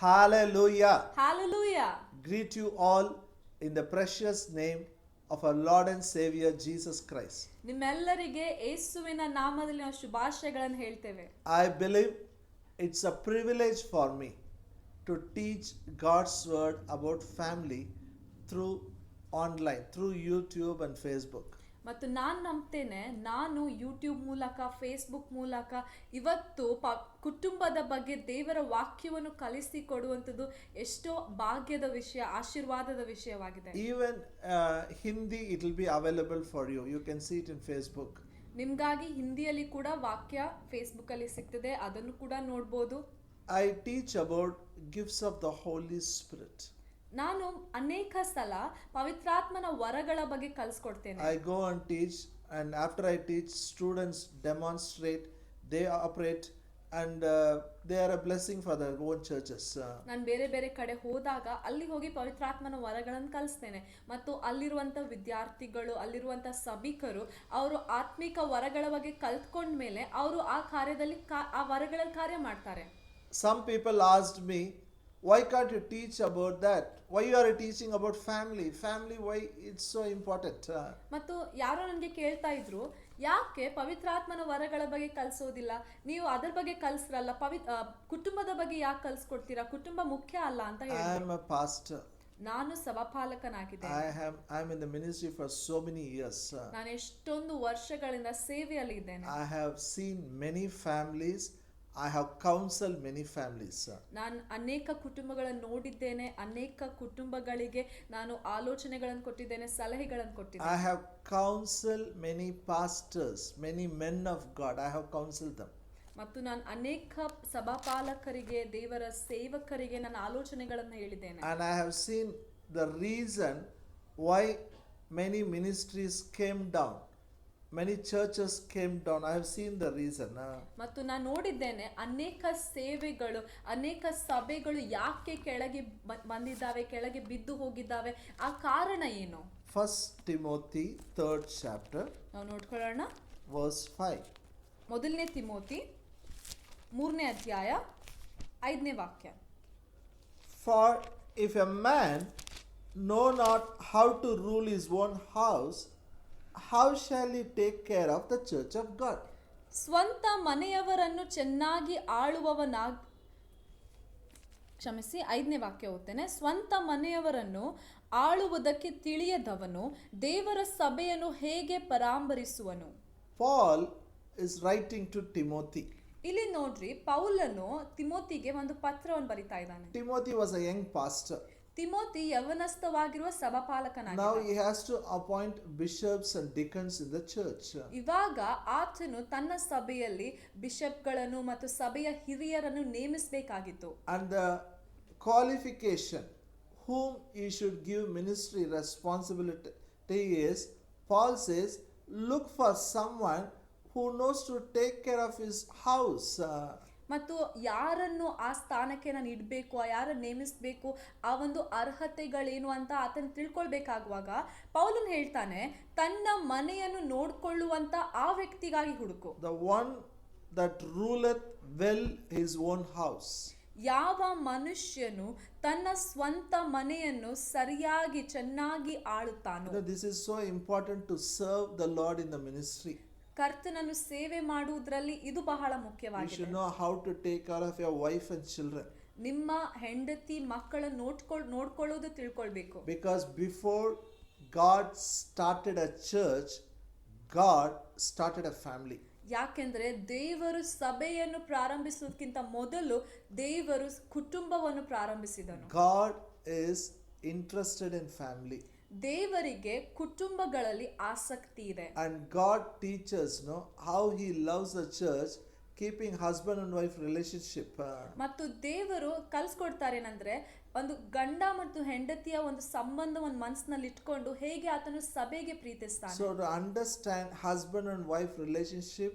Hallelujah. Hallelujah. Greet you all in the precious name of our Lord and Savior Jesus Christ. ನಿಮ್ಮೆಲ್ಲರಿಗೆ ಯೇಸುವಿನ ನಾಮದಲ್ಲಿ ನಾವು ಶುಭಾಶಯಗಳನ್ನು ಹೇಳ್ತೇವೆ. I believe it's a privilege for me to teach God's word about family through online, through YouTube and Facebook. ಮತ್ತು ನಾನು ನಂಬ್ತೇನೆ, ನಾನು YouTube ಮೂಲಕ Facebook ಮೂಲಕ ಇವತ್ತು ಕುಟುಂಬದ ಬಗ್ಗೆ ದೇವರ ವಾಕ್ಯವನ್ನು ಕಲಿಸಿಕೊಡುವಂಥದ್ದು ಎಷ್ಟೋ ಭಾಗ್ಯದ ವಿಷಯ, ಆಶೀರ್ವಾದದ ವಿಷಯವಾಗಿದೆ. Even Hindi, it will be available for you. You can see it in Facebook. ನಿಮ್ಗಾಗಿ ಹಿಂದಿಯಲ್ಲಿ ಕೂಡ ವಾಕ್ಯ ಫೇಸ್ಬುಕ್ ಅಲ್ಲಿ ಸಿಗ್ತದೆ, ಅದನ್ನು ಕೂಡ ನೋಡ್ಬೋದು. I teach about gifts of the Holy Spirit. ನಾನು ಅನೇಕ ಸಲ ಪವಿತ್ರಾತ್ಮನ ವರಗಳ ಬಗ್ಗೆ ಕಲಿಸ್ಕೊಡ್ತೇನೆ. I go and teach, and after I teach, students demonstrate, they operate, and they are a blessing for their own churches. ನಾನು ಬೇರೆ ಬೇರೆ ಕಡೆ ಹೋದಾಗ ಅಲ್ಲಿ ಹೋಗಿ ಪವಿತ್ರಾತ್ಮನ ವರಗಳನ್ನು ಕಲಿಸ್ತೇನೆ ಮತ್ತು ಅಲ್ಲಿರುವಂತ ವಿದ್ಯಾರ್ಥಿಗಳು, ಅಲ್ಲಿರುವಂತ ಸಭಿಕರು ಅವರು ಆತ್ಮಿಕ ವರಗಳ ಬಗ್ಗೆ ಕಲ್ತ್ಕೊಂಡ್ಮೇಲೆ ಅವರು ಆ ಕಾರ್ಯದಲ್ಲಿ ಆ ವರಗಳಲ್ಲಿ ಕಾರ್ಯ ಮಾಡ್ತಾರೆ. Some people asked me, why can't you teach about that? Why you are teaching about family? Family, why it's so important? ಮತ್ತು ಯಾರೋ ನನಗೆ ಕೇಳ್ತಾ ಇದ್ರು, ಯಾಕೆ ಪವಿತ್ರಾತ್ಮನ ವರಗಳ ಬಗ್ಗೆ ಕಲಿಸೋದಿಲ್ಲ, ನೀವು ಅದರ ಬಗ್ಗೆ ಕಲಿಸ್ರಲ್ಲ, ಕುಟುಂಬದ ಬಗ್ಗೆ ಯಾಕೆ ಕಲಿಸ್ಕೊಡ್ತೀರಾ, ಕುಟುಂಬ ಮುಖ್ಯ ಅಲ್ಲ ಅಂತ ಹೇಳಿ. I am a pastor. ನಾನು ಸಭಾಪಾಲಕನಾಗಿದ್ದೇನೆ. I am in the ministry for so many years. ನಾನು ಎಷ್ಟೊಂದು ವರ್ಷಗಳಿಂದ ಸೇವೆಯಲ್ಲಿ ಇದ್ದೇನೆ. I have seen many families. I have counseled many families. ನಾನು ಅನೇಕ ಕುಟುಂಬಗಳನ್ನು ನೋಡಿದ್ದೇನೆ, ಅನೇಕ ಕುಟುಂಬಗಳಿಗೆ ನಾನು ಆಲೋಚನೆಗಳನ್ನು ಕೊಟ್ಟಿದ್ದೇನೆ, ಸಲಹೆಗಳನ್ನು ಕೊಟ್ಟಿದ್ದೇನೆ. I have counseled many pastors, many men of God. I have counseled them. ಮತ್ತು ನಾನು ಅನೇಕ ಸಭಾಪಾಲಕರಿಗೆ, ದೇವರ ಸೇವಕರಿಗೆ ನನ್ನ ಆಲೋಚನೆಗಳನ್ನು ಹೇಳಿದ್ದೇನೆ. And I have seen the reason why many ministries came down. Many churches came down. I have seen the reason. ಮತ್ತು ನಾನು ನೋಡಿದ್ದೇನೆ ಅನೇಕ ಸೇವೆಗಳು, ಅನೇಕ ಸಭೆಗಳು ಯಾಕೆ ಕೆಳಗೆ ಬಂದಿದ್ದಾವೆ, ಕೆಳಗೆ ಬಿದ್ದು ಹೋಗಿದ್ದಾವೆ, ಆ ಕಾರಣ ಏನು? First Timothy 3rd chapter. ನಾವು ನೋಡ್ಕೊಳ್ಳೋಣ. Verse 5. ಮೊದಲನೇ ತಿಮೋತಿ 3ನೇ ಅಧ್ಯಾಯ 5ನೇ ವಾಕ್ಯ. For if a man know not how to rule his own house, how shall he take care of the church of God? ಸ್ವಂತ ಮನೆಯವರನ್ನು ಚೆನ್ನಾಗಿ ಕ್ಷಮಿಸಿ, 5ನೇ ವಾಕ್ಯ ಓದ್ತೇನೆ. ಸ್ವಂತ ಮನೆಯವರನ್ನು ಆಳುವುದಕ್ಕೆ ತಿಳಿಯದವನು ದೇವರ ಸಭೆಯನ್ನು ಹೇಗೆ ಪರಾಂಬರಿಸುವನು? Paul is writing to Timothy. ಇಲ್ಲಿ ನೋಡ್ರಿ, ಪೌಲನು ತಿಮೋತಿಗೆ ಒಂದು ಪತ್ರವನ್ನು ಬರಿತಾ ಇದ್ದಾನೆ. Timothy was a young pastor. Timothy ಯವನಸ್ಥವಾಗಿರುವ ಸಭಾಪಾಲಕನಾಗಿದ್ದ. Now he has to appoint bishops and deacons in the church. ಇವಾಗ ಆತನು ತನ್ನ ಸಭೆಯಲ್ಲಿ ಬಿಷಪ್ಗಳನ್ನು ಮತ್ತು ಸಭೆಯ ಹಿರಿಯರನ್ನು ನೇಮಿಸಬೇಕಾಗಿತ್ತು. And the qualification whom he should give ministry responsibility is, Paul says, look for someone who knows to take care of his house. ಮತ್ತು ಯಾರನ್ನು ಆ ಸ್ಥಾನಕ್ಕೆ ನಾನು ಇಡಬೇಕು, ಯಾರನ್ನು ನೇಮಿಸಬೇಕು, ಆ ಒಂದು ಅರ್ಹತೆಗಳೇನು ಅಂತ ಆತನ ತಿಳ್ಕೊಳ್ಬೇಕಾಗುವಾಗ ಪೌಲನ್ ಹೇಳ್ತಾನೆ, ತನ್ನ ಮನೆಯನ್ನು ನೋಡ್ಕೊಳ್ಳುವಂತ ಆ ವ್ಯಕ್ತಿಗಾಗಿ ಹುಡುಕು. The one that ruleth well his own house. ಯಾವ ಮನುಷ್ಯನು ತನ್ನ ಸ್ವಂತ ಮನೆಯನ್ನು ಸರಿಯಾಗಿ ಚೆನ್ನಾಗಿ ಆಳುತ್ತಾನೋ. This is so important to serve the Lord in the ministry. ಕರ್ತನನ್ನು ಸೇವೆ ಮಾಡುವುದರಲ್ಲಿ ಇದು ಬಹಳ ಮುಖ್ಯವಾಗಿದೆ. You should know how to take care of your wife and children. ನಿಮ್ಮ ಹೆಂಡತಿ ಮಕ್ಕಳನ್ನು ನೋಡ್ಕೊಳ್ಳೋದು ತಿಳ್ಕೊಳ್ಬೇಕು. Because before God started a church, God started a family. ಯಾಕೆಂದ್ರೆ ದೇವರು ಸಭೆಯನ್ನು ಪ್ರಾರಂಭಿಸುವುದಕ್ಕಿಂತ ಮೊದಲು ದೇವರು ಕುಟುಂಬವನ್ನು ಪ್ರಾರಂಭಿಸಿದನು. God is interested in family. ದೇವರಿಗೆ ಕುಟುಂಬಗಳಲ್ಲಿ ಆಸಕ್ತಿ ಇದೆ. And God teaches how he loves the church, keeping husband and wife relationship. ಮತ್ತು ದೇವರು ಕಲಿಸ್ಕೊಡ್ತಾರೆ ಏನಂದ್ರೆ, ಒಂದು ಗಂಡ ಮತ್ತು ಹೆಂಡತಿಯ ಒಂದು ಸಂಬಂಧವನ್ನು ಮನಸ್ಸಿನಲ್ಲಿ ಇಟ್ಕೊಂಡು ಹೇಗೆ ಆತನು ಸಭೆಗೆ ಪ್ರೀತಿಸ್ತಾನೆ. So to understand husband and wife relationship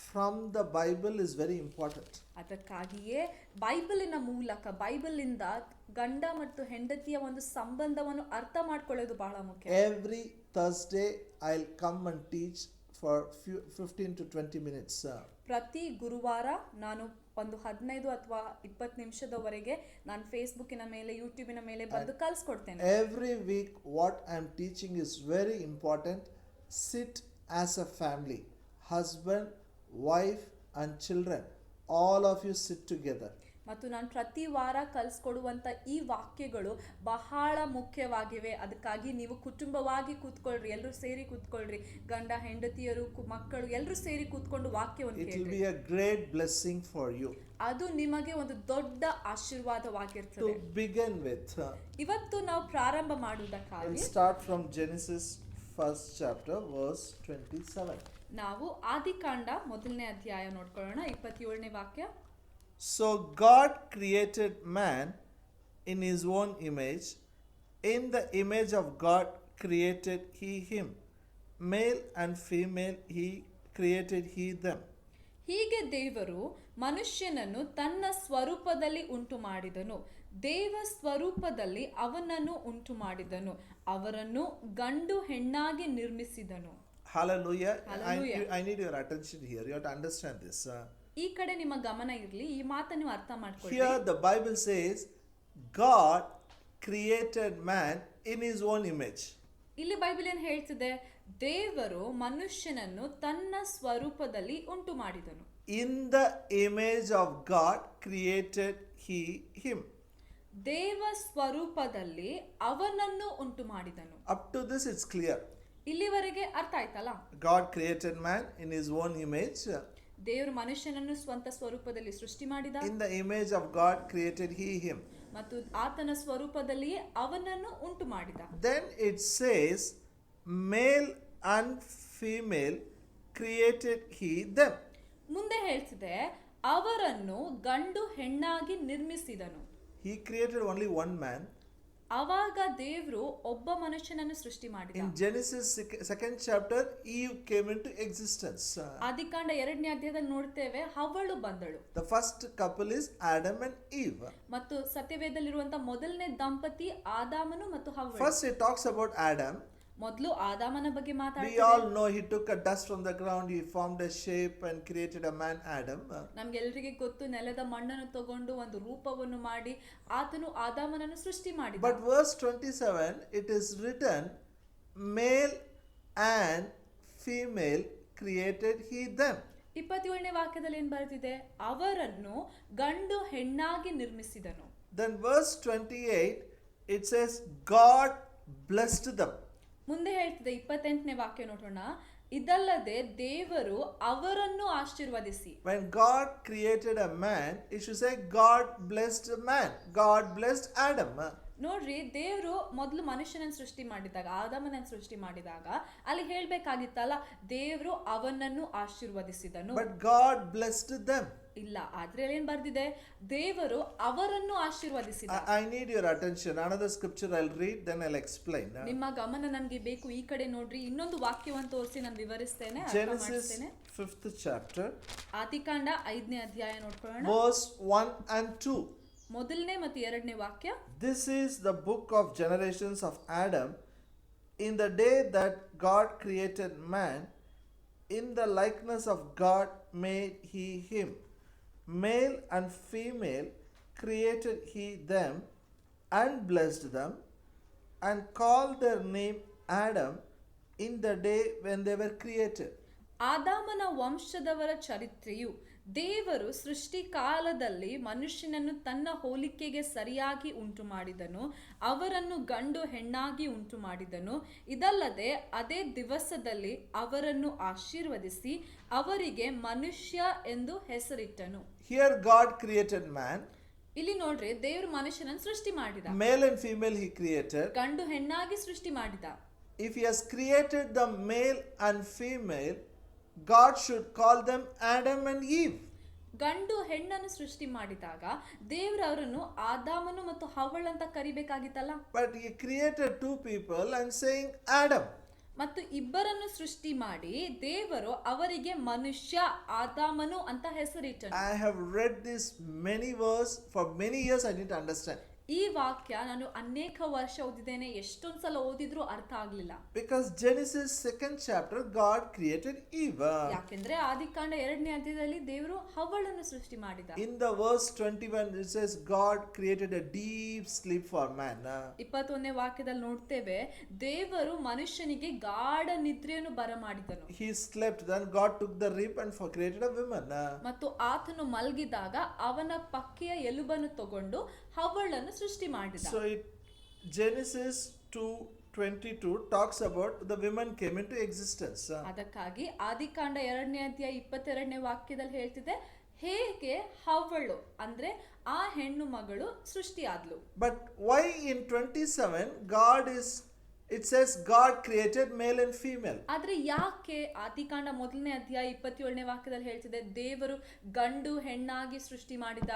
from the Bible is very important. ಅದಕ್ಕಾಗಿಯೇ ಬೈಬಲಿನ ಮೂಲಕ, ಬೈಬಲಿಂದ ಗಂಡ ಮತ್ತು ಹೆಂಡತಿಯ ಒಂದು ಸಂಬಂಧವನ್ನು ಅರ್ಥ ಮಾಡ್ಕೊಳ್ಳೋದು ಬಹಳ ಮುಖ್ಯ. Every Thursday I'll come and teach for 15 to 20 minutes. ಪ್ರತಿ ಗುರುವಾರ ನಾನು ಒಂದು 15 ಅಥವಾ 20 ನಿಮಿಷದವರೆಗೆ ನಾನು ಫೇಸ್ಬುಕ್ಕಿನ ಮೇಲೆ ಯೂಟ್ಯೂಬಿನ ಮೇಲೆ ಬಂದು ಕಲಿಸ್ಕೊಡ್ತೇನೆ. Every week, what I'm teaching is very important. Sit as a family, husband, wife, and children. All of you sit together. ಮತ್ತು ನಾನು ಪ್ರತಿ ವಾರ ಕಲಿಸ್ಕೊಡುವಂಥ ಈ ವಾಕ್ಯಗಳು ಬಹಳ ಮುಖ್ಯವಾಗಿವೆ. ಅದಕ್ಕಾಗಿ ನೀವು ಕುಟುಂಬವಾಗಿ ಕೂತ್ಕೊಳ್ರಿ, ಎಲ್ಲರೂ ಸೇರಿ ಕೂತ್ಕೊಳ್ರಿ, ಗಂಡ ಹೆಂಡತಿಯರು ಮಕ್ಕಳು ಎಲ್ಲರೂ ಸೇರಿ ಕೂತ್ಕೊಂಡು ವಾಕ್ಯವನ್ನು It will ಕೇಳ್ರಿ. be a great blessing for you. ಅದು ನಿಮಗೆ ಒಂದು ದೊಡ್ಡ ಆಶೀರ್ವಾದವಾಗಿರ್ತದೆ. To begin with, ಇವತ್ತು ನಾವು ಪ್ರಾರಂಭ we'll ಮಾಡುವುದಕ್ಕಾಗಿ start from Genesis 1st chapter, verse 27. ನಾವು ಆದಿಕಾಂಡ 1ನೇ ಅಧ್ಯಾಯ ನೋಡ್ಕೊಳ್ಳೋಣ. 27ನೇ ವಾಕ್ಯ. So God created man in his own image. In the image of God created he him. Male and female he created he them. ಹೀಗೆ ದೇವರು ಮನುಷ್ಯನನ್ನು ತನ್ನ ಸ್ವರೂಪದಲ್ಲಿ ಉಂಟು ಮಾಡಿದನು, ದೇವ ಸ್ವರೂಪದಲ್ಲಿ ಅವನನ್ನು ಉಂಟು ಮಾಡಿದನು, ಅವರನ್ನು ಗಂಡು ಹೆಣ್ಣಾಗಿ ನಿರ್ಮಿಸಿದನು. Hallelujah. Hallelujah. I need your attention here. You have to understand this. ಈ ಕಡೆ ನಿಮ್ಮ ಗಮನ ಇರಲಿ, ಈ ಮಾತನ್ನು ನೀವು ಅರ್ಥ ಮಾಡ್ಕೊಳ್ಳಿ. Here the Bible says God created man in his own image. ಇಲ್ಲಿ ಬೈಬಲ್ ಏನು ಹೇಳ್ತಿದೆ? ದೇವರು ಮನುಷ್ಯನನ್ನು ತನ್ನ ಸ್ವರೂಪದಲ್ಲಿ ಉಂಟು ಮಾಡಿದನು. In the image of God created he him. ದೇವ ಸ್ವರೂಪದಲ್ಲಿ ಅವನನ್ನು ಉಂಟು ಮಾಡಿದನು. Up to this it's clear. ಇಲ್ಲಿವರೆಗೆ ಅರ್ಥ ಆಯ್ತಲ್ಲ? God created man in his own image. ದೇವರು ಮನುಷ್ಯನನ್ನು ಸ್ವಂತ ಸ್ವರೂಪದಲ್ಲಿ ಸೃಷ್ಟಿ ಮಾಡಿದ. In the image of God created he him. ಮತ್ತು ಆತನ ಸ್ವರೂಪದಲ್ಲಿಯೇ ಅವನನ್ನು ಉಂಟು ಮಾಡಿದ. Then it says male and female created he them. ಮುಂದೆ ಹೇಳ್ತಿದೆ ಅವರನ್ನು ಗಂಡು ಹೆಣ್ಣಾಗಿ ನಿರ್ಮಿಸಿದನು. He created only one man. ಅವಾಗ ದೇವರು ಒಬ್ಬ ಮನುಷ್ಯನನ್ನು ಸೃಷ್ಟಿ ಮಾಡಿದ. In Genesis 2nd chapter, Eve came into existence. ಆದಿಕಾಂಡ 2ನೇ ಅಧ್ಯಾಯದಲ್ಲಿ ನೋಡ್ತೇವೆ ಹವ್ವಳು ಬಂದಳು. The first couple is Adam and Eve. ಮತ್ತು ಸತ್ಯವೇದಲ್ಲಿರುವಂತ ಮೊದಲನೇ ದಂಪತಿ ಆದಾಮನು ಮತ್ತು ಹವ್ವಳು. First it talks about Adam. ಮೊದಲು ಆದಾಮನ ಬಗ್ಗೆ We ಮಾತಾಡ್ತೀವಿ. all know he took a dust from the ground, he formed a shape and created a man Adam. ನಮ್ಗೆಲ್ಲರಿಗೆ ಗೊತ್ತು, ನೆಲದ ಮಣ್ಣನ್ನು ತಗೊಂಡು ಒಂದು ರೂಪವನ್ನು ಮಾಡಿ ಆತನು ಆದಾಮನನ್ನು ಸೃಷ್ಟಿ ಮಾಡಿದ. But verse 27, it is written, male and female created he them. 27ನೇ ವಾಕ್ಯದಲ್ಲಿ ಏನ್ ಬರೆದಿದೆ? ಅವರನ್ನು ಗಂಡು ಹೆಣ್ಣಾಗಿ ನಿರ್ಮಿಸಿದನು. Then verse 28, it says God blessed them. ಮುಂದೆ ಹೇಳ್ತಿದೆ 28ನೇ ವಾಕ್ಯ ನೋಡೋಣ. ಇದಲ್ಲದೆ ದೇವರು ಅವರನ್ನು ಆಶೀರ್ವದಿಸಿ. When God created a man, it should say God blessed man. God blessed Adam. ನೋಡ್ರಿ, ದೇವರು ಮೊದಲು ಮನುಷ್ಯನನ್ನು ಸೃಷ್ಟಿ ಮಾಡಿದಾಗ, ಆದಾಮನನ್ನು ಸೃಷ್ಟಿ ಮಾಡಿದಾಗ ಅಲ್ಲಿ ಹೇಳ್ಬೇಕಾಗಿತ್ತಲ್ಲ, ದೇವರು ಅವನನ್ನು ಆಶೀರ್ವದಿಸಿದನು. But God blessed them. ಇಲ್ಲ, ಆದ್ರೆ ಏನ್ ಬರ್ದಿದೆ? ದೇವರು ಅವರನ್ನು ಆಶೀರ್ವದಿಸಿದ. I need your attention. Another scripture I'll read, then I'll explain. ನಿಮ್ಮ ಗಮನ ನನಗೆ ಬೇಕು. ಈ ಕಡೆ ನೋಡ್ರಿ, ಇನ್ನೊಂದು ವಾಕ್ಯವನ್ನು ತೋರಿಸಿ ನಾನು ವಿವರಿಸ್ತೇನೆ, ಅರ್ಥ Genesis ಮಾಡಿಸ್ತೇನೆ. 5th chapter, ಆದಿಕಾಂಡ 5ನೇ ಅಧ್ಯಾಯ ನೋಡ್ಕೊಳ್ಳೋಣ. verse 1 and 2. ಮೊದಲನೇ ಮತ್ತು 2ನೇ ವಾಕ್ಯ. This is the book of generations of Adam. In the day that God created man, in the likeness of God made he him. Male and female created he them, and blessed them, and called their name Adam in the day when they were created. ಆದಾಮನ ವಂಶದವರ ಚರಿತ್ರೆಯು, ದೇವರು ಸೃಷ್ಟಿ ಕಾಲದಲ್ಲಿ ಮನುಷ್ಯನನ್ನು ತನ್ನ ಹೋಲಿಕೆಗೆ ಸರಿಯಾಗಿ ಉಂಟು ಮಾಡಿದನು, ಅವರನ್ನು ಗಂಡು ಹೆಣ್ಣಾಗಿ ಉಂಟು ಮಾಡಿದನು. ಇದಲ್ಲದೆ ಅದೇ ದಿವಸದಲ್ಲಿ ಅವರನ್ನು ಆಶೀರ್ವದಿಸಿ ಅವರಿಗೆ ಮನುಷ್ಯ ಎಂದು ಹೆಸರಿಟ್ಟನು. Here God created man. ಇಲ್ಲಿ ನೋಡ್ರಿ, ದೇವರು ಮನುಷ್ಯನನ್ನು ಸೃಷ್ಟಿ ಮಾಡಿದ. Male and female he created. ಗಂಡು ಹೆಣ್ಣಾಗಿ ಸೃಷ್ಟಿ ಮಾಡಿದ. If he has created the male and female, God should call them Adam and Eve. ಗಂಡು ಹೆಣ್ಣನ್ನು ಸೃಷ್ಟಿ ಮಾಡಿದಾಗ ದೇವರು ಅವರನ್ನು ಆದಾಮನು ಮತ್ತು ಹವ್ವಳು ಅಂತ ಕರಿಬೇಕಾಗಿತ್ತಲ್ಲ. But he created two people and saying Adam. ಮತ್ತು ಇಬ್ಬರನ್ನು ಸೃಷ್ಟಿ ಮಾಡಿ ದೇವರು ಅವರಿಗೆ ಮನುಷ್ಯ ಆದಾಮನು ಅಂತ ಹೆಸರಿಟ್ಟನು. I have read this many verses for many years. I didn't understand. ಈ ವಾಕ್ಯ ನಾನು ಅನೇಕ ವರ್ಷ ಓದಿದ್ದೇನೆ, ಎಷ್ಟೊಂದ್ ಸಲ ಓದಿದ್ರು ಅರ್ಥ ಆಗ್ಲಿಲ್ಲ. Because Genesis 2nd chapter, God created Eve. ಯಾಕೆಂದ್ರೆ ಆದಿಕಾಂಡ 2ನೇ ಅಧ್ಯಾಯದಲ್ಲಿ ದೇವರು ಹವ್ವಳನ್ನು ಸೃಷ್ಟಿ ಮಾಡಿದ. In the verse 21 it says God created a deep sleep for man. 21ನೇ ವಾಕ್ಯದಲ್ಲಿ ನೋಡ್ತೇವೆ, ದೇವರು ಮನುಷ್ಯನಿಗೆ ಗಾಢ ನಿದ್ರೆಯನ್ನು ಬರಮಾಡಿದನು. He slept, then God took the rib and created a woman. ಮತ್ತು ಆತನು ಮಲಗಿದಾಗ ಅವನ ಪಕ್ಕೆಯ ಎಲುಬನ್ನು ತಗೊಂಡು ಹವ್ವಳನ್ನು ಸೃಷ್ಟಿ ಮಾಡಿದ. So Genesis 2:22 talks about the women came into existence. ಅದಕ್ಕಾಗಿ ಆದಿಕಾಂಡ 2ನೇ ಅಧ್ಯಾಯ 22ನೇ ವಾಕ್ಯದಲ್ಲಿ ಹೇಳ್ತಿದೆ, ಹೇಗೆ ಹವ್ವಳು ಅಂದ್ರೆ ಆ ಹೆಣ್ಣು ಮಗಳು ಸೃಷ್ಟಿಯಾದ್ಲು. But why in 27 it says God created male and female? ಆದ್ರೆ ಯಾಕೆ ಆದಿಕಾಂಡ 1ನೇ ಅಧ್ಯಾಯ 27ನೇ ವಾಕ್ಯದಲ್ಲಿ ಹೇಳ್ತಿದೆ ದೇವರು ಗಂಡು ಹೆಣ್ಣಾಗಿ ಸೃಷ್ಟಿ ಮಾಡಿದ?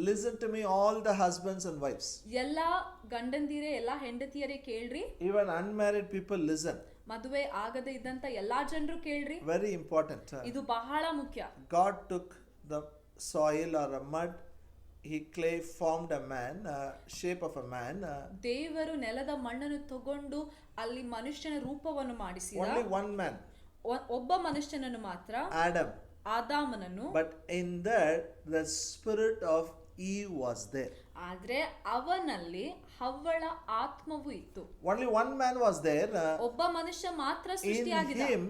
Listen to me, all the husbands and wives. ಎಲ್ಲಾ ಗಂಡಂದಿರೇ ಎಲ್ಲಾ ಹೆಂಡತಿಯರೇ ಕೇಳ್ರಿ. Even unmarried people listen. ಮದುವೆ ಆಗದೆ ಇದ್ದಂತ ಎಲ್ಲಾ ಜನರು ಕೇಳ್ರಿ. Very important. ಇದು ಬಹಳ ಮುಖ್ಯ. God took the soil or a mud, he clay formed a man, shape of a man. ದೇವರು ನೆಲದ ಮಣ್ಣನ್ನು ತಗೊಂಡು ಅಲ್ಲಿ ಮನುಷ್ಯನ ರೂಪವನ್ನು ಮಾಡಿಸಿದ. Only one man, ಒಬ್ಬ ಮನುಷ್ಯನನ್ನು ಮಾತ್ರ, Adam. ಆದಾಮನನ್ನು. But in that the spirit of Eve was there. ಆದ್ರೆ ಅವನಲ್ಲಿ ಹವ್ವಳ ಆತ್ಮವು ಇತ್ತು. Only one man was there. ಒಬ್ಬ ಮನುಷ್ಯ ಮಾತ್ರ In ಸೃಷ್ಟಿಯಾಗಿದ್ದ. him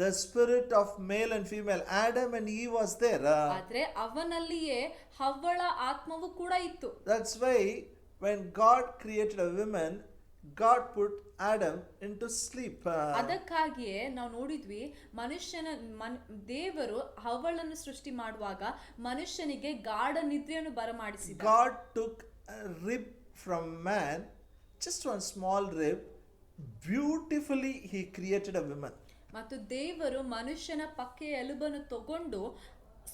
the spirit of male and female, Adam and Eve was there. ಆದ್ರೆ ಅವನಲ್ಲಿಯೇ ಹವ್ವಳ ಆತ್ಮವು ಕೂಡ ಇತ್ತು. That's why when God created a woman, God put Adam into sleep. ಅದಕ್ಕಾಗಿಯೇ ನಾವು ನೋಡಿದ್ವಿ, ದೇವರು ಹವ್ವಳನ್ನು ಸೃಷ್ಟಿ ಮಾಡುವಾಗ ಮನುಷ್ಯನಿಗೆ ಗಾಢ ನಿದ್ರೆಯನ್ನು ಬರಮಾಡಿಸಿದ. God took a rib from man, just one small rib, beautifully he created a woman. ಮತ್ತು ದೇವರು ಮನುಷ್ಯನ ಪಕ್ಕೆಯ ಎಲುಬನ್ನು ತಗೊಂಡು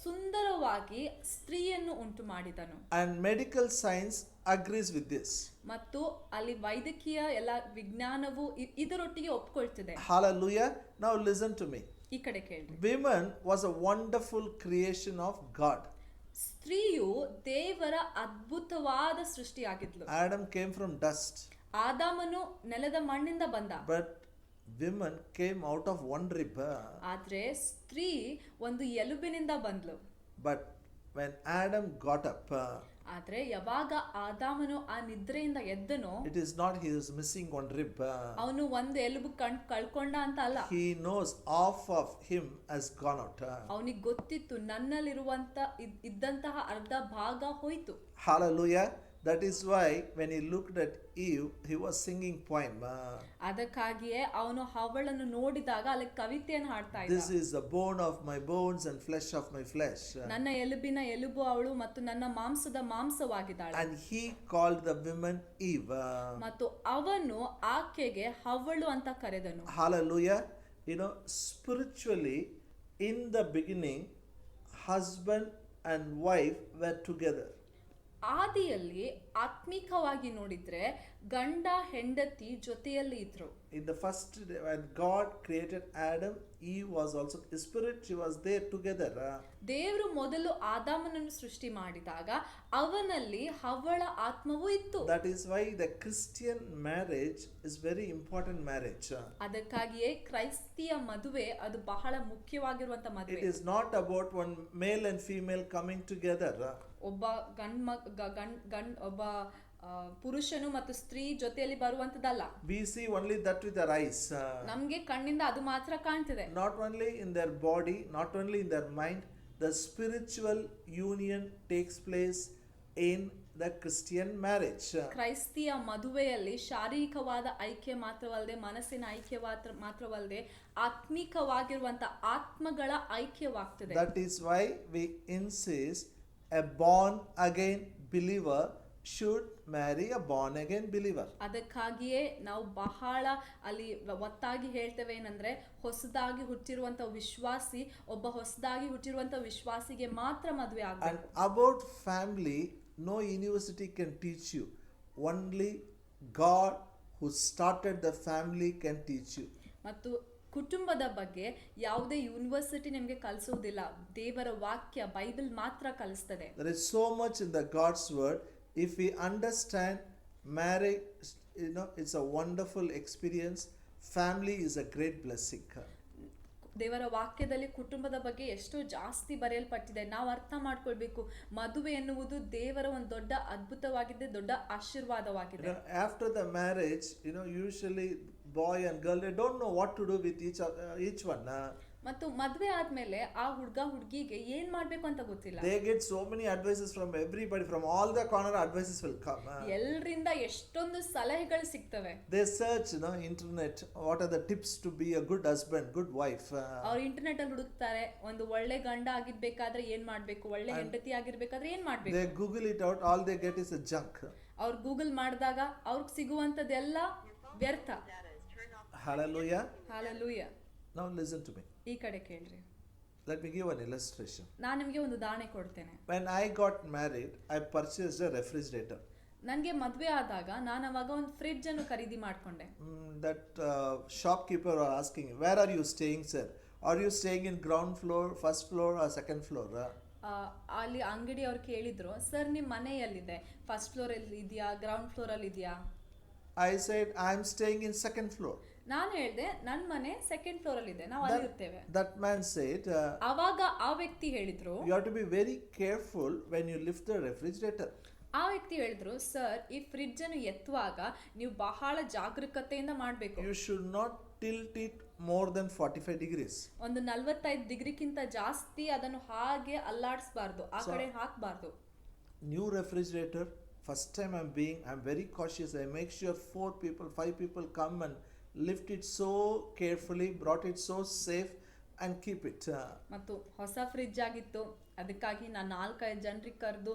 ಸುಂದರವಾಗಿ ಸ್ತ್ರೀಯನ್ನು ಉಂಟು ಮಾಡಿದನು. And medical science agrees with this. ಮತ್ತು ಅಲ್ಲಿ ವೈದ್ಯಕೀಯ ಎಲ್ಲ ವಿಜ್ಞಾನವು ಇದರೊಟ್ಟಿಗೆ ಒಪ್ಕೊಳ್ತಿದೆ. Hallelujah. Now listen to me. ಈ ಕಡೆ ಕೇಳಿ. Woman was a wonderful creation of God. ಸ್ತ್ರೀಯು ದೇವರ ಅದ್ಭುತವಾದ ಸೃಷ್ಟಿಯಾಗಿದ್ಲು. Adam came from dust. ಆದಾಮನು ನೆಲದ ಮಣ್ಣಿಂದ ಬಂದ. But women came out of one rib. ಆದ್ರೆ ಸ್ತ್ರೀ ಒಂದು ಎಲುಬಿನಿಂದ ಬಂದ್ಲು. But when Adam got up, ಆದ್ರೆ ಯಾವಾಗ ಆದಾಮನು ಆ ನಿದ್ರೆಯಿಂದ ಎದ್ದನೋ, it is not he is missing one rib. ಅವನು ಒಂದು ಎಲುಬು ಕಳ್ಕೊಂಡ ಅಂತ ಅಲ್ಲ. He knows half of him has gone out. ಅವನಿಗೆ ಗೊತ್ತಿತ್ತು ನನ್ನಲ್ಲಿರುವಂತ ಇದ್ದಂತಹ ಅರ್ಧ ಭಾಗ ಹೋಯ್ತು. Hallelujah. That is why when he looked at Eve, he was singing poem. ಅದಕ್ಕಾಗಿಯೇ ಅವನು ಹವ್ವಳನ್ನು ನೋಡಿದಾಗ ಅಲ್ಲಿ ಕವಿತೆಯನ್ನು ಹಾಡ್ತಾ ಇದ್ದ. This is the bone of my bones and flesh of my flesh. ನನ್ನ ಎಲುಬಿನ ಎಲುಬು ಅವಳು ಮತ್ತು ನನ್ನ ಮಾಂಸದ ಮಾಂಸವಾಗಿದ್ದಾಳೆ. And he called the woman Eve. ಮತ್ತು ಅವನು ಆಕೆಗೆ ಹವ್ವಳು ಅಂತ ಕರೆದನು. Hallelujah. You know, spiritually, in the beginning, husband and wife were together. ಆದಿಯಲ್ಲಿ ಆತ್ಮಿಕವಾಗಿ ನೋಡಿದ್ರೆ ಗಂಡ ಹೆಂಡತಿ ಜೊತೆಯಲ್ಲಿ ಇದ್ರು. In the first day, when God created Adam, Eve was also spirit, she was there together. ದೇವರು ಮೊದಲು ಆದಾಮನನ್ನು ಸೃಷ್ಟಿ ಮಾಡಿದಾಗ ಅವನಲ್ಲಿ ಹವ್ವಳ ಆತ್ಮವು ಇತ್ತು. That is why the Christian marriage is very important marriage. ಅದಕ್ಕಾಗಿಯೇ ಕ್ರೈಸ್ತಿಯ ಮದುವೆ ಅದು ಬಹಳ ಮುಖ್ಯವಾಗಿರುವಂತ ಮದುವೆ. It is not about one male and female coming together. ಒಬ್ಬ ಒಬ್ಬ ಪುರುಷನು ಮತ್ತು ಸ್ತ್ರೀ ಜೊತೆಯಲ್ಲಿ ಬರುವಂತದಲ್ಲ. We see only that with our eyes. ನಮ್ಗೆ ಕಣ್ಣಿಂದ ಅದು ಮಾತ್ರ ಕಾಣ್ತಿದೆ. Not only in their body, not only in their mind, the spiritual union takes place in the Christian marriage. ಕ್ರೈಸ್ತಿಯ ಮದುವೆಯಲ್ಲಿ ಶಾರೀರಿಕವಾದ ಐಕ್ಯ ಮಾತ್ರವಲ್ಲದೆ, ಮನಸ್ಸಿನ ಐಕ್ಯ ಮಾತ್ರವಲ್ಲದೆ, ಆತ್ಮಿಕವಾಗಿರುವಂತ ಆತ್ಮಗಳ ಐಕ್ಯವಾಗ್ತದೆ. That is why we insist a born again believer should marry a born again believer. ಅದಕ್ಕಾಗಿಯೇ ನಾವು ಬಹಳ ಅಲ್ಲಿ ಒತ್ತಾಗಿ ಹೇಳ್ತೇವೆ ಏನಂದ್ರೆ, ಹೊಸದಾಗಿ ಹುಟ್ಟಿರುವಂತ ವಿಶ್ವಾಸಿ ಒಬ್ಬ ಹೊಸದಾಗಿ ಹುಟ್ಟಿರುವಂತ ವಿಶ್ವಾಸಿಗೆ ಮಾತ್ರ ಮದುವೆ ಆಗಬೇಕು. And about family, no university can teach you. Only God who started the family can teach you. ಮತ್ತು ಕುಟುಂಬದ ಬಗ್ಗೆ ಯಾವುದೇ ಯೂನಿವರ್ಸಿಟಿ ನಿಮಗೆ ಕಲಿಸೋದಿಲ್ಲ. ದೇವರ ವಾಕ್ಯ ಬೈಬಲ್ ಮಾತ್ರ ಕಲಿಸ್ತದೆ. There is so much in the God's word. If we understand marriage, it's a wonderful experience. Family is a great blessing. ದೇವರ ವಾಕ್ಯದಲ್ಲಿ ಕುಟುಂಬದ ಬಗ್ಗೆ ಎಷ್ಟು ಜಾಸ್ತಿ ಬರೆಯಲ್ಪಟ್ಟಿದೆ. ನಾವು ಅರ್ಥ ಮಾಡ್ಕೊಳ್ಬೇಕು, ಮದುವೆ ಎನ್ನುವುದು ದೇವರ ಒಂದು ದೊಡ್ಡ ಅದ್ಭುತವಾಗಿದೆ, ದೊಡ್ಡ ಆಶೀರ್ವಾದವಾಗಿದೆ. After the marriage, usually boy and girl, they don't know what to do with each one. ಮತ್ತು ಮದುವೆ ಆದ್ಮೇಲೆ ಆ ಹುಡುಗ ಹುಡುಗಿಗೆ ಏನ್ ಮಾಡ್ಬೇಕು ಅಂತ ಗೊತ್ತಿಲ್ಲ. They get so many advices from everybody, from all the corner advices will come. ಎಲ್ಲರಿಂದ ಎಷ್ಟೊಂದು ಸಲಹೆಗಳು ಸಿಗ್ತವೆ. They search, internet, what are the tips to be a good husband, good wife. ಅವ್ರು ಇಂಟರ್ನೆಟ್ ಅಲ್ಲಿ ಹುಡುಕ್ತಾರೆ, ಒಂದು ಒಳ್ಳೆ ಗಂಡ ಆಗಿರ್ಬೇಕಾದ್ರೆ ಏನ್ ಮಾಡ್ಬೇಕು, ಒಳ್ಳೆ ಹೆಂಡತಿ ಆಗಿರ್ಬೇಕಾದ್ರೆ ಏನ್ ಮಾಡ್ಬೇಕು. They Google it out, all they get is a junk. ಅವ್ರು ಗೂಗಲ್ ಮಾಡಿದಾಗ ಅವ್ರಿಗೆ ಸಿಗುವಂತದ್ದೆಲ್ಲ ವ್ಯರ್ಥ. Hallelujah. Hallelujah. Now listen to me. ಈ ಕಡೆ ಕೇಳ್ರಿ. Let me give an illustration. ನಾನು ನಿಮಗೆ ಒಂದು ಉದಾಹರಣೆ ಕೊಡ್ತೇನೆ. When I got married, I purchased a refrigerator. ನನಗೆ ಮದುವೆ ಆದಾಗ ನಾನು ಅವಾಗ ಒಂದು ಫ್ರಿಡ್ಜ್ ಅನ್ನು ಖರೀದಿ ಮಾಡ್ಕೊಂಡೆ. That shopkeeper was asking, where are you staying, sir? Are you staying in ground floor, first floor or second floor? ಅಲ್ಲಿ ಅಂಗಡಿ ಅವ್ರು ಕೇಳಿದ್ರು, ಸರ್ ನಿಮ್ಮ ಮನೆ ಎಲ್ಲಿದೆ, ಫಸ್ಟ್ ಫ್ಲೋರ್ ಅಲ್ಲಿ ಇದೆಯಾ, ಗ್ರೌಂಡ್ ಫ್ಲೋರ್ ಅಲ್ಲಿ ಇದೆಯಾ? I said, I am staying in second floor. ನಾನು ಹೇಳಿದೆ ನನ್ನ ಮನೆ ಸೆಕೆಂಡ್ ಫ್ಲೋರ್ ಅಲ್ಲಿ ಇದೆ, ನಾವು ಅಲ್ಲಿ ಇರ್ತೇವೆ. That man said, ಅವಾಗ ಆ ವ್ಯಕ್ತಿ ಹೇಳಿದ್ರು, you have to be very careful when you lift the refrigerator. ಆ ವ್ಯಕ್ತಿ ಹೇಳಿದ್ರು, ಸರ್ ಈ ಫ್ರಿಡ್ಜ್ ಅನ್ನು ಎತ್ತುವಾಗ ನೀವು ಬಹಳ ಜಾಗರೂಕತೆಯಿಂದ ಮಾಡಬೇಕು. You should not tilt it more than 45 degrees. ಒಂದು 45 ಡಿಗ್ರಿಗಿಂತ ಜಾಸ್ತಿ ಅದನ್ನು ಹಾಗೆ ಅಲ್ಲಾಡಿಸಬಾರ್ದು, ಆ ಕಡೆ ಹಾಕಬಾರ್ದು. New refrigerator, first time I'm very cautious. I make sure 4 people, 5 people come and lift it so carefully, brought it so safe and keep it. ಮತ್ತು ಹೊಸ fridge ಆಗಿತ್ತು, ಅದಕ್ಕಾಗಿ ನಾನು 4-5 ಜನರಿಗೆ ಕರೆದು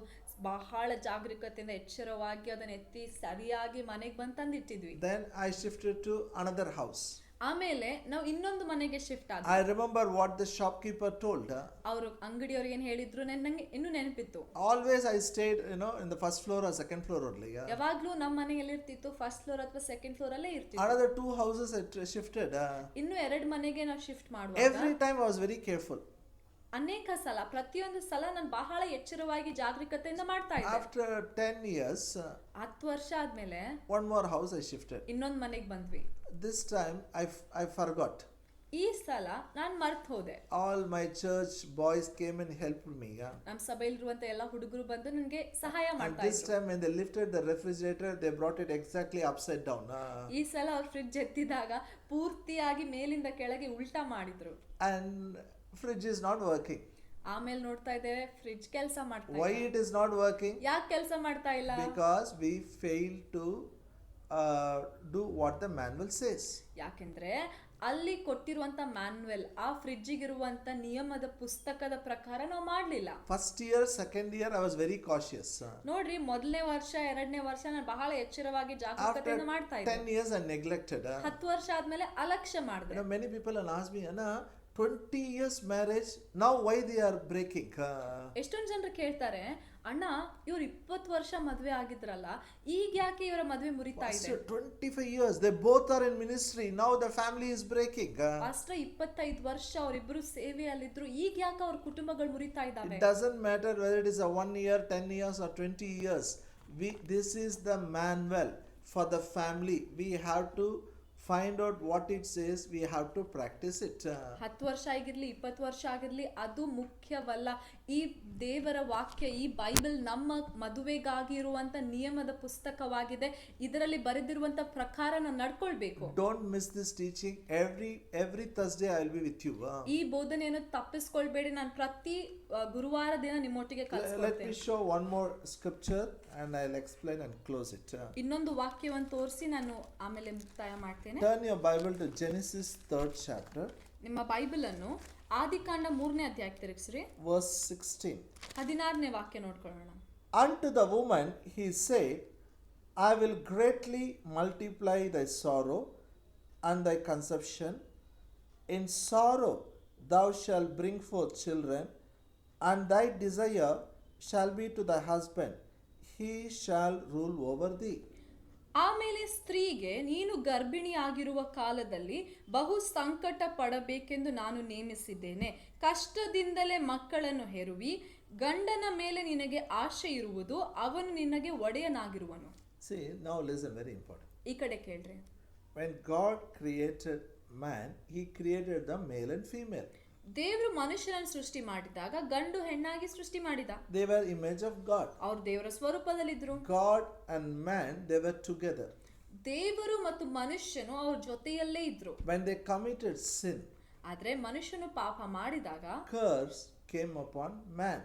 ಬಹಳ ಜಾಗರೂಕತೆಯಿಂದ ಎಚ್ಚರವಾಗಿ ಅದನ್ನ ಎತ್ತಿ ಸರಿಯಾಗಿ ಮನೆಗೆ ಬಂದು ತಂದಿಟ್ಟಿದ್ವಿ. Then I shifted to another house. ಆಮೇಲೆ ನಾವು ಇನ್ನೊಂದು ಮನೆಗೆ ಶಿಫ್ಟ್ ಆದ್ವಿ. I remember what the shopkeeper told. ಅವರು ಅಂಗಡಿಯವರು ಏನು ಹೇಳಿದ್ರು ನಂಗೆ ಇನ್ನೂ ನೆನಪಿತ್ತು. Always I stayed, in the first floor or second floor only. ಯಾವಾಗ್ಲೂ ನಮ್ಮ ಮನೆ ಎಲ್ಲಿರ್ತಿತ್ತು, ಫಸ್ಟ್ ಫ್ಲೋರ್ ಅಥವಾ ಸೆಕೆಂಡ್ ಫ್ಲೋರ್ ಅಲ್ಲೇ ಇರ್ತಿತ್ತು. Another 2 houses I shifted. ಇನ್ನು 2 ಮನೆಗೆ ನಾವು ಶಿಫ್ಟ್ ಮಾಡುವಾಗ every time I was very careful. ಅನೇಕ ಸಲ, ಪ್ರತಿಯೊಂದು ಸಲ ನಾನು ಬಹಳ ಎಚ್ಚರವಾಗಿ ಜಾಗರೂಕತೆಯಿಂದ ಮಾಡ್ತಾ ಇದ್ದೆ. After 10 years, 10 ವರ್ಷ ಆದ್ಮೇಲೆ one more house I shifted. ಇನ್ನೊಂದು ಮನೆಗೆ ಬಂದ್ವಿ. This time I forgot. ಈ ಸಲ ನಾನು ಮರ್ತು ಹೋದೆ. All my church boys came and helped me. ನಮ್ಮ ಸಭೆಯಲ್ಲಿರುವಂತ ಎಲ್ಲ ಹುಡುಗರು ಬಂದು ನನಗೆ ಸಹಾಯ ಮಾಡ್ತಾ ಇದ್ರು. This time when they lifted the refrigerator, they brought it exactly upside down. ಈ ಸಲ ಅವ್ರು ಫ್ರಿಡ್ಜ್ ಎತ್ತಿದಾಗ ಪೂರ್ತಿಯಾಗಿ ಮೇಲಿಂದ ಕೆಳಗೆ ಉಲ್ಟಾ ಮಾಡಿದ್ರು. And fridge is not working. ಆಮೇಲೆ ನೋಡ್ತಾ ಇದ್ದೇವೆ ಫ್ರಿಡ್ಜ್ ಕೆಲಸ ಮಾಡ್ತಾ ಇಲ್ಲ. Why it is not working? ಯಾಕೆ ಕೆಲಸ ಮಾಡ್ತಾ ಇಲ್ಲ? Because we failed to do what the manual says. ಯಾಕೆಂದ್ರೆ ಅಲ್ಲಿ ಕೊಟ್ಟಿರುವಂತ ಮ್ಯಾನ್ಯುವಲ್, ಆ ಫ್ರಿಡ್ಜಿಗೆ ಇರುವಂತ ನಿಯಮದ ಪುಸ್ತಕದ ಪ್ರಕಾರ ನಾವು ಮಾಡ್ಲಿಲ್ಲ. First year, second year I was very cautious. ನೋಡ್ರಿ, ಮೊದಲನೇ ವರ್ಷ 2ನೇ ವರ್ಷ ನಾನು ಬಹಳ ಎಚ್ಚರವಾಗಿ ಜಾಗರೂಕತೆಯಿಂದ ಮಾಡ್ತಾ ಇದ್ದೆ. 10 years I neglected. 10 ವರ್ಷ ಆದ್ಮೇಲೆ ಅಲಕ್ಷ್ಯ ಮಾಡಿದೆ. Many people will ask me, Anna, 20 years marriage, now why they are breaking? ಎಷ್ಟೊಂದು ಜನರು ಕೇಳ್ತಾರೆ, ಅಣ್ಣ ಇವ್ರು 20 ವರ್ಷ ಮದುವೆ ಆಗಿದ್ರಲ್ಲ, ಈಗ ಯಾಕೆ ಇವರ ಮದುವೆ ಮುರಿತಾ ಇದೆ? 25 years they both are in ministry, now the family is breaking. ಅಷ್ಟೇ 25 ವರ್ಷ ಅವರಿಬ್ಬರು ಸೇವೆಯಲ್ಲಿದ್ರು, ಈಗ ಯಾಕೆ ಅವ್ರ ಕುಟುಂಬಗಳು ಮುರಿತಾ ಇದ್ದಾವೆ? It doesn't matter whether it is a 1 year, 10 years or 20 years. This is the manual for the family. We have to find out what it says, we have to practice it. 10 ವರ್ಷ ಆಗಿರ್ಲಿ 20 ವರ್ಷ ಆಗಿರ್ಲಿ ಅದು ಮುಖ್ಯವಲ್ಲ. ಈ ದೇವರ ವಾಕ್ಯ, ಈ ಬೈಬಲ್ ನಮ್ಮ ಮದುವೆಗಾಗಿ ಇರುವಂತ ನಿಯಮದ ಪುಸ್ತಕವಾಗಿದೆ. ಇದರಲ್ಲಿ ಬರೆದಿರುವಂತ ಪ್ರಕಾರ ನಾವು ನಡ್ಕೊಳ್ಬೇಕು. Don't miss this teaching. Every Thursday I will be with you. ಈ ಬೋಧನೆಯನ್ನು ತಪ್ಪಿಸಿಕೊಳ್ಳಬೇಡಿ. ನಾನು ಪ್ರತಿ ಗುರುವಾರ ದಿನ ನಿಮ್ಮೊಟ್ಟಿಗೆ ಕಲಿಸ್ಕೊಡ್ತೇನೆ. Let me show one more scripture and I'll explain and close it. ಇನ್ನೊಂದು ವಾಕ್ಯವನ್ನು ತೋರಿಸಿ ನಾನು ಆಮೇಲೆ ಮುಕ್ತಾಯ ಮಾಡ್ತೇನೆ. Turn your Bible to Genesis 3rd chapter. ನಿಮ್ಮ ಬೈಬಲ್ ಅನ್ನು ಆದಿಕಾಂಡ 3ನೇ ಅಧ್ಯಾಯಕ್ಕೆ ತಿರುಗಿಸ್ರಿ. Verse 16. 16ನೇ ವಾಕ್ಯ ನೋಡ್ಕೊಳ್ಳೋಣ. Unto the woman he said, I will greatly multiply thy sorrow and thy conception. In sorrow thou shalt bring forth children, and thy desire shall be to thy husband, he shall rule over thee. ಆಮೇಲೆ ಸ್ತ್ರೀಗೆ, ನೀನು ಗರ್ಭಿಣಿಯಾಗಿರುವ ಕಾಲದಲ್ಲಿ ಬಹು ಸಂಕಟ ಪಡಬೇಕೆಂದು ನಾನು ನೇಮಿಸಿದ್ದೇನೆ. ಕಷ್ಟದಿಂದಲೇ ಮಕ್ಕಳನ್ನು ಹೆರುವಿ, ಗಂಡನ ಮೇಲೆ ನಿನಗೆ ಆಶೆ ಇರುವುದು, ಅವನು ನಿನಗೆ ಒಡೆಯನಾಗಿರುವನು. See, now listen, very important. ಈ ಕಡೆ ಕೇಳ್ರಿ. When God created man, he created them male and female. ದೇವರು ಮನುಷ್ಯನನ್ನು ಸೃಷ್ಟಿ ಮಾಡಿದಾಗ ಗಂಡು ಹೆಣ್ಣಾಗಿ ಸೃಷ್ಟಿ ಮಾಡಿದ. They were image of God. ಅವ್ರು ದೇವರ ಸ್ವರೂಪದಲ್ಲಿದ್ರು. God and man, they were together. ದೇವರು ಮತ್ತು ಮನುಷ್ಯನು ಅವ್ರ ಜೊತೆಯಲ್ಲೇ ಇದ್ರು. When they committed sin, ಆದ್ರೆ ಮನುಷ್ಯನು ಪಾಪ ಮಾಡಿದಾಗ curse came upon man.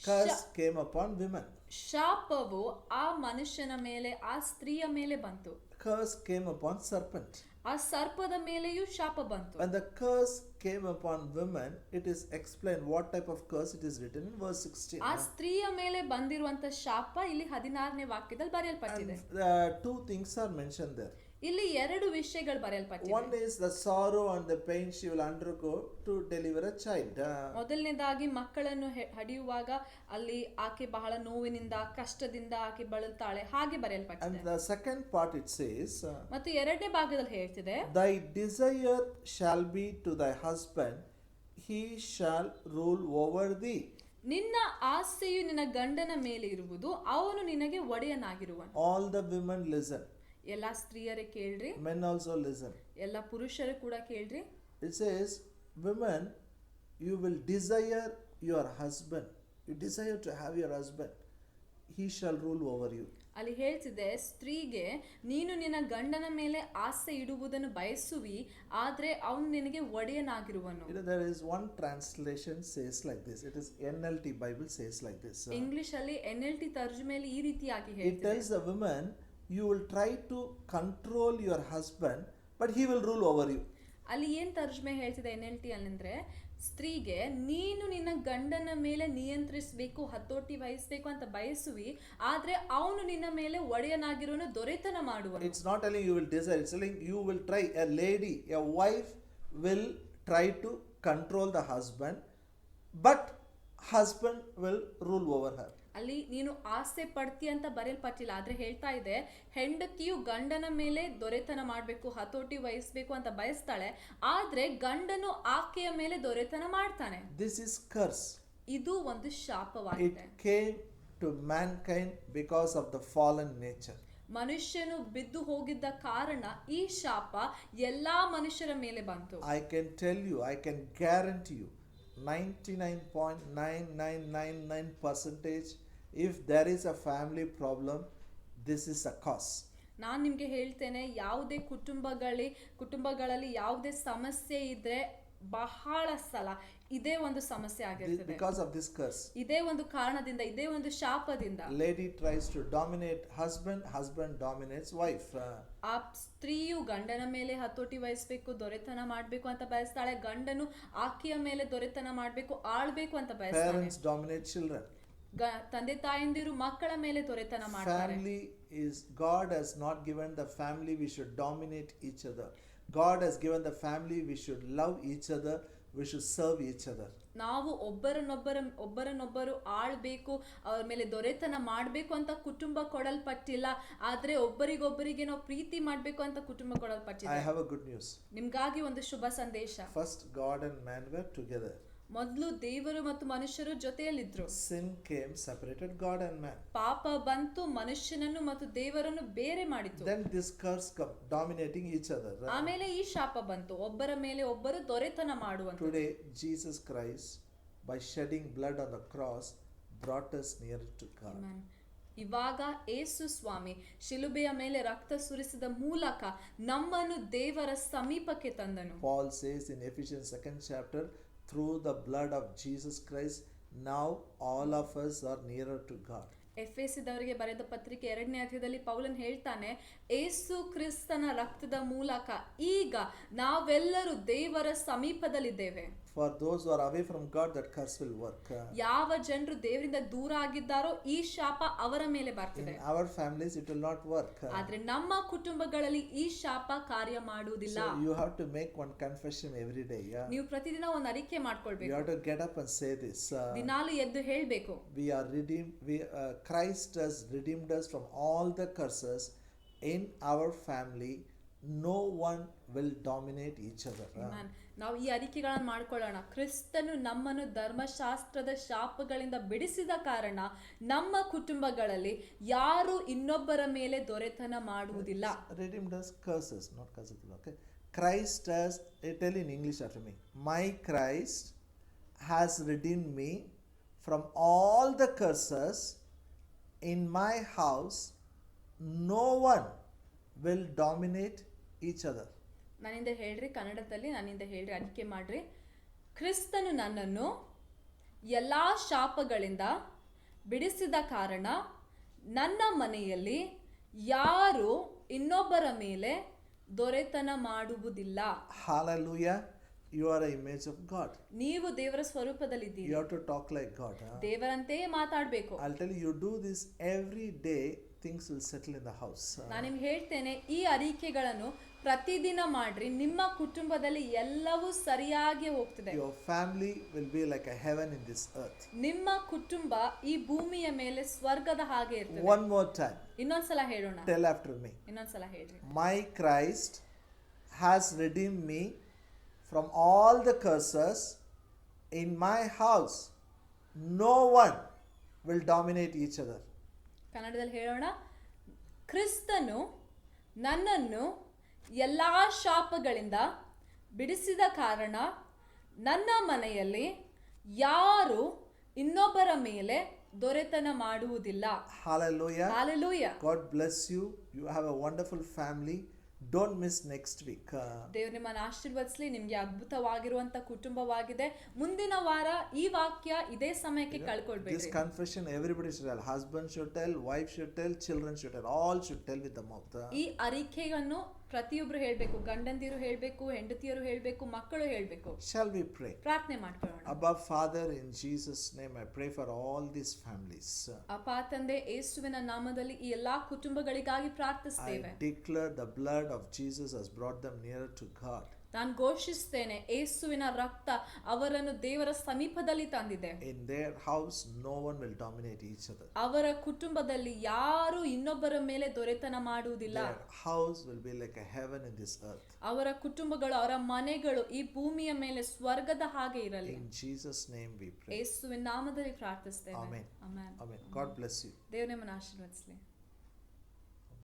Curse came upon women. ಶಾಪವು ಆ ಮನುಷ್ಯನ ಮೇಲೆ, ಆ ಸ್ತ್ರೀಯ ಮೇಲೆ ಬಂತು. Curse came upon serpent. ಆ ಸರ್ಪದ ಮೇಲೆಯೂ ಶಾಪ ಬಂತು. When the curse came upon women, it is explained what type of curse it is written in verse 16. ಆ ಸ್ತ್ರೀಯ ಮೇಲೆ ಬಂದಿರುವಂತ ಶಾಪ ಇಲ್ಲಿ 16ನೇ ವಾಕ್ಯದಲ್ಲಿ ಬರೆಯಲ್ಪಟ್ಟಿದೆ. And two things are mentioned there. ಇಲ್ಲಿ ಎರಡು ವಿಷಯಗಳು ಬರೆಯಲ್ಪಟ್ಟಿದೆ. One is the sorrow and the pain she will undergo to deliver a child. ಮೊದಲನೇದಾಗಿ ಮಕ್ಕಳನ್ನು ಹಡಿಯುವಾಗ ಅಲ್ಲಿ ಆಕೆ ಬಹಳ ನೋವಿನಿಂದ, ಕಷ್ಟದಿಂದ ಆಕೆ ಬಳಲ್ತಾಳೆ, ಹಾಗೆ ಬರೆಯಲ್ಪಟ್ಟಿದೆ. And the second part it says, ಮತ್ತು ಎರಡನೇ ಭಾಗದಲ್ಲಿ ಹೇಳ್ತಿದೆ, thy desire shall be to thy husband, he shall rule over thee. ನಿನ್ನ ಆಸೆಯು ನಿನ್ನ ಗಂಡನ ಮೇಲೆ ಇರುವುದು, ಅವನು ನಿನಗೆ ಒಡೆಯನಾಗಿರುವನು. All the women listen. ಎಲ್ಲಾ ಸ್ತ್ರೀಯರೇ ಕೇಳ್ರಿ, Men also listen. ಎಲ್ಲ ಪುರುಷರು ಕೂಡ ಕೇಳ್ರಿ. It says, women, you will desire your husband. You desire to have your husband. He shall rule over you. ಅಲ್ಲಿ ಹೇಳ್ತಿದೆ, ಸ್ತ್ರೀಗೆ ನೀನು ನಿನ್ನ ಗಂಡನ ಮೇಲೆ ಆಸೆ ಇಡುವುದನ್ನು ಬಯಸುವಿ, ಆದ್ರೆ ಅವನು ನಿನಗೆ ಒಡೆಯನಾಗಿರುವನು. You know, there is one translation says like this. It is NLT Bible says like this. English ಅಲ್ಲಿ NLT ತರ್ಜುಮೆಯಲ್ಲಿ ಈ ರೀತಿಯಾಗಿ It ಹೇಳ್ತಿದೆ, tells the woman, you will try to control your husband, but he will rule over you. ಅಲ್ಲಿ ಏನ್ ತರ್ಜುಮೆ ಹೇಳ್ತಿದೆ NLT ಅಂದ್ರೆ, ಸ್ತ್ರೀಗೆ ನೀನು ನಿನ್ನ ಗಂಡನ ಮೇಲೆ ನಿಯಂತ್ರಿಸಬೇಕು, ಹತೋಟಿ ವಹಿಸಬೇಕು ಅಂತ ಬಯಸುವಿ, ಆದ್ರೆ ಅವನು ನಿನ್ನ ಮೇಲೆ ಒಡೆಯನಾಗಿರೋನು, ದೊರೆತನ ಮಾಡುವನು. It's not telling you will desire, it's telling you will try. A lady, a wife will try to control the husband, but husband will rule over her. ಅಲ್ಲಿ ನೀನು ಆಸೆ ಪಡ್ತಿ ಅಂತ ಬರೆಯಲ್ಪಟ್ಟಿಲ್ಲ, ಆದ್ರೆ ಹೇಳ್ತಾ ಇದೆ, ಹೆಂಡತಿಯು ಗಂಡನ ಮೇಲೆ ದೊರೆತನ ಮಾಡ್ಬೇಕು, ಹತೋಟಿ ವಹಿಸ್ಬೇಕು ಅಂತ ಬಯಸ್ತಾಳೆ, ಆದ್ರೆ ಗಂಡನು ಆಕೆಯ ಮೇಲೆ ದೊರೆತನ ಮಾಡ್ತಾನೆ. This is curse. ಇದು ಒಂದು ಶಾಪವಾಗಿದೆ. It came to mankind because of the fallen nature. ಮನುಷ್ಯನು ಬಿದ್ದು ಹೋಗಿದ್ದ ಕಾರಣ ಈ ಶಾಪ ಎಲ್ಲಾ ಮನುಷ್ಯರ ಮೇಲೆ ಬಂತು. I can tell you, I can guarantee you, 99.9999% if there is a family problem, this is a cause. ನಾನು ನಿಮ್ಗೆ ಹೇಳ್ತೇನೆ, ಯಾವುದೇ ಕುಟುಂಬಗಳಲ್ಲಿ ಯಾವುದೇ ಸಮಸ್ಯೆ ಇದ್ರೆ ಬಹಳ ಸಲ ಇದೇ ಒಂದು ಸಮಸ್ಯೆ ಆಗಿರ್ತದೆ. Because of this curse. ಇದೇ ಒಂದು ಕಾರಣದಿಂದ, ಇದೇ ಒಂದು ಶಾಪದಿಂದ. Lady tries to dominate husband, husband dominates wife. ಆ ಸ್ತ್ರೀಯು ಗಂಡನ ಮೇಲೆ ಹತೋಟಿ ವಹಿಸ್ಬೇಕು, ದೊರೆತನ ಮಾಡ್ಬೇಕು ಅಂತ ಬಯಸ್ತಾಳೆ, ಗಂಡನು ಆಕೆಯ ಮೇಲೆ ದೊರೆತನ ಮಾಡ್ಬೇಕು, ಆಳ್ಬೇಕು ಅಂತ ಬಯಸ್ತಾನೆ. Parents dominate children. ತಂದೆ ತಾಯಂದಿರು ಮಕ್ಕಳ ಮೇಲೆ ದೊರೆತನ ಮಾಡ್ತಾರೆ. Family is, God has not given the family we should dominate each other. God has given the family we should love each other, we should serve each other. ನಾವು ಒಬ್ಬರನ್ನೊಬ್ಬರು ಆಳ್ಬೇಕು, ಅವ್ರ ಮೇಲೆ ದೊರೆತನ ಮಾಡ್ಬೇಕು ಅಂತ ಕುಟುಂಬ ಕೊಡಲ್ಪಟ್ಟಿಲ್ಲ, ಆದ್ರೆ ಒಬ್ಬರಿಗೊಬ್ಬರಿಗೆ ನಾವು ಪ್ರೀತಿ ಮಾಡ್ಬೇಕು ಅಂತ ಕುಟುಂಬ ಕೊಡಲ್ಪಟ್ಟಿದೆ. I have a good news. ನಿಮ್ಗಾಗಿ ಒಂದು ಶುಭ ಸಂದೇಶ. First, God and man were together. ಮೊದಲು ದೇವರು ಮತ್ತು ಮನುಷ್ಯರು ಜೊತೆಯಲ್ಲಿದ್ರು. Sin came, separated God and man. ಪಾಪ ಬಂತು, ಮನುಷ್ಯನನ್ನು ಮತ್ತು ದೇವರನ್ನು ಬೇರೆ ಮಾಡಿತು. Then this curse come, dominating each other. ಆಮೇಲೆ ಈ ಶಾಪ ಬಂತು, ಒಬ್ಬರ ಮೇಲೆ ಒಬ್ಬರು ದೊರೆತನ ಮಾಡುವಂತ. Today, Jesus Christ, by shedding blood on the cross, brought us nearer to God. Amen. ಇವಾಗ ಏಸು ಸ್ವಾಮಿ ಶಿಲುಬೆಯ ಮೇಲೆ ರಕ್ತ ಸುರಿಸಿದ ಮೂಲಕ ನಮ್ಮನ್ನು ದೇವರ ಸಮೀಪಕ್ಕೆ ತಂದನು. Paul says in Ephesians 2nd chapter, through the blood of Jesus Christ, now all of us are nearer to God. ಎಫೆಸಿದವರಿಗೆ ಬರೆದ ಪತ್ರಿಕೆ 2ನೇ ಅಧ್ಯಾಯದಲ್ಲಿ ಪೌಲನ್ ಹೇಳ್ತಾನೆ, ಏಸು ಕ್ರಿಸ್ತನ ರಕ್ತದ ಮೂಲಕ ಈಗ ನಾವೆಲ್ಲರೂ ದೇವರ ಸಮೀಪದಲ್ಲಿದ್ದೇವೆ. For those who are away from God, that curse will work. ಯಾವ ಜನರು ದೇವರಿಂದ ದೂರ ಆಗಿದ್ದಾರೋ ಈ ಶಾಪ ಅವರ ಮೇಲೆ ಬರ್ತದೆ. In our families it will not work. ಆದ್ರೆ ನಮ್ಮ ಕುಟುಂಬಗಳಲ್ಲಿ ಈ ಶಾಪ ಕಾರ್ಯ ಮಾಡುವುದಿಲ್ಲ. So you have to make one confession every day. ನೀವು ಪ್ರತಿದಿನ ಒಂದು ಅರಿಕೆ ಮಾಡ್ಕೊಳ್ಬೇಕು. You have to get up and say this. ದಿನಾಲು ಎದ್ದು ಹೇಳ್ಬೇಕು, We are redeemed. Christ has redeemed us from all the curses in our family no one will dominate each other. Amen. ನಾವು ಈ ಅರಿಕೆಗಳನ್ನು ಮಾಡ್ಕೊಳ್ಳೋಣ. ಕ್ರಿಸ್ತನು ನಮ್ಮನ್ನು ಧರ್ಮಶಾಸ್ತ್ರದ ಶಾಪಗಳಿಂದ ಬಿಡಿಸಿದ ಕಾರಣ ನಮ್ಮ ಕುಟುಂಬಗಳಲ್ಲಿ ಯಾರು ಇನ್ನೊಬ್ಬರ ಮೇಲೆ ದೊರೆತನ ಮಾಡುವುದಿಲ್ಲ. Redeemed us curses, not curses. Okay. Christ has, tell in English after me. My Christ has redeemed me from all the curses. In my house, no one will dominate each other. ನನ್ನಿಂದ ಹೇಳ್ರಿ, ಕನ್ನಡದಲ್ಲಿ ನನ್ನಿಂದ ಹೇಳ್ರಿ, ಅರಿಕೆ ಮಾಡ್ರಿ. ಕ್ರಿಸ್ತನು ನನ್ನನ್ನು ಎಲ್ಲ ಶಾಪಗಳಿಂದ ಬಿಡಿಸಿದ ಕಾರಣ ನನ್ನ ಮನೆಯಲ್ಲಿ ಯಾರು ಇನ್ನೊಬ್ಬರ ಮೇಲೆ ದೊರೆತನ ಮಾಡುವುದಿಲ್ಲ. Hallelujah. You are an image of God. ನೀವು ದೇವರ ಸ್ವರೂಪದಲ್ಲಿದ್ದೀರಿ. You have to talk like God. ದೇವರಂತೆಯೇ ಮಾತಾಡಬೇಕು. I'll tell you, you do this every day, things will settle in the house. ನಾನು ನಿಮ್ಗೆ ಹೇಳ್ತೇನೆ, ಈ ಅರಿಕೆಗಳನ್ನು ಪ್ರತಿದಿನ ಮಾಡ್ರಿ, ನಿಮ್ಮ ಕುಟುಂಬದಲ್ಲಿ ಎಲ್ಲವೂ ಸರಿಯಾಗಿ ಹೋಗ್ತದೆ. Your family will be like a heaven in this earth. ನಿಮ್ಮ ಕುಟುಂಬ ಈ ಭೂಮಿಯ ಮೇಲೆ ಸ್ವರ್ಗದ ಹಾಗೆ ಇರ್ತದೆ. One more time. ಇನ್ನೊಂದ್ಸಲ ಹೇಳೋಣ. Tell after me. ಇನ್ನೊಂದ್ಸಲ ಹೇಳ್ರಿ. My Christ has redeemed me from all the curses. In my house, no one will dominate each other. ಕನ್ನಡದಲ್ಲಿ ಹೇಳೋಣ. ಕ್ರಿಸ್ತನು ನನ್ನನ್ನು ಎಲ್ಲ ಶಾಪಗಳಿಂದ ಬಿಡಿಸಿದ ಕಾರಣ ನನ್ನ ಮನೆಯಲ್ಲಿ ಯಾರು ಇನ್ನೊಬ್ಬರ ಮೇಲೆ ದೊರೆತನ ಮಾಡುವುದಿಲ್ಲ. Hallelujah. Hallelujah. God bless you. You have a wonderful family. Don't miss next week. ದೇವರು ನಿಮ್ಮನ್ನು ಆಶೀರ್ವದಿಸಲಿ. ನಿಮಗೆ ಅದ್ಭುತವಾಗಿರುವಂತ ಕುಟುಂಬವಾಗಿದೆ. ಮುಂದಿನ ವಾರ ಈ ವಾಕ್ಯ ಇದೇ ಸಮಯಕ್ಕೆ ಕಳ್ಕೊಳ್ಬೇಡಿ. This confession everybody should tell. Husband should tell, wife should tell, children should tell. All should tell with the mouth. ಈ ಅರಿಕೆಯನ್ನು ಪ್ರತಿಯೊಬ್ರು ಹೇಳ್ಬೇಕು. ಗಂಡಂದಿರು ಹೇಳ್ಬೇಕು, ಹೆಂಡತಿಯರು ಹೇಳ್ಬೇಕು, ಮಕ್ಕಳು ಹೇಳ್ಬೇಕು. Shall we pray? ಪ್ರಾರ್ಥನೆ ಮಾಡ್ಕೊಳ್ಳೋಣ. Abba Father, in Jesus' name I pray for all these families. ಅಪ್ಪ ತಂದೆ, ಯೇಸುವಿನ ನಾಮದಲ್ಲಿ ಈ ಎಲ್ಲಾ ಕುಟುಂಬಗಳಿಗಾಗಿ ಪ್ರಾರ್ಥಿಸ್ತೇವೆ. I declare the blood of Jesus has brought them nearer to God. ನಾನು ಘೋಷಿಸ್ತೇನೆ, ಯೇಸುವಿನ ರಕ್ತ ಅವರನ್ನು ದೇವರ ಸಮೀಪದಲ್ಲಿ ತಂದಿದೆ. In their house no one will dominate each other. ಅವರ ಕುಟುಂಬದಲ್ಲಿ ಯಾರು ಇನ್ನೊಬ್ಬರ ಮೇಲೆ ದೊರೆತನ ಮಾಡುವುದಿಲ್ಲ. Their house will be like a heaven in this earth. ಅವರ ಕುಟುಂಬಗಳು, ಅವರ ಮನೆಗಳು ಈ ಭೂಮಿಯ ಮೇಲೆ ಸ್ವರ್ಗದ ಹಾಗೆ ಇರಲಿ. In Jesus' name we pray. ಯೇಸುವಿನ ನಾಮದಲ್ಲಿ ಪ್ರಾರ್ಥಿಸ್ತೇವೆ. Amen. Amen. Amen. God bless you. ದೇವರು ನಿಮ್ಮನ್ನು ಆಶೀರ್ವದಿಸಲಿ.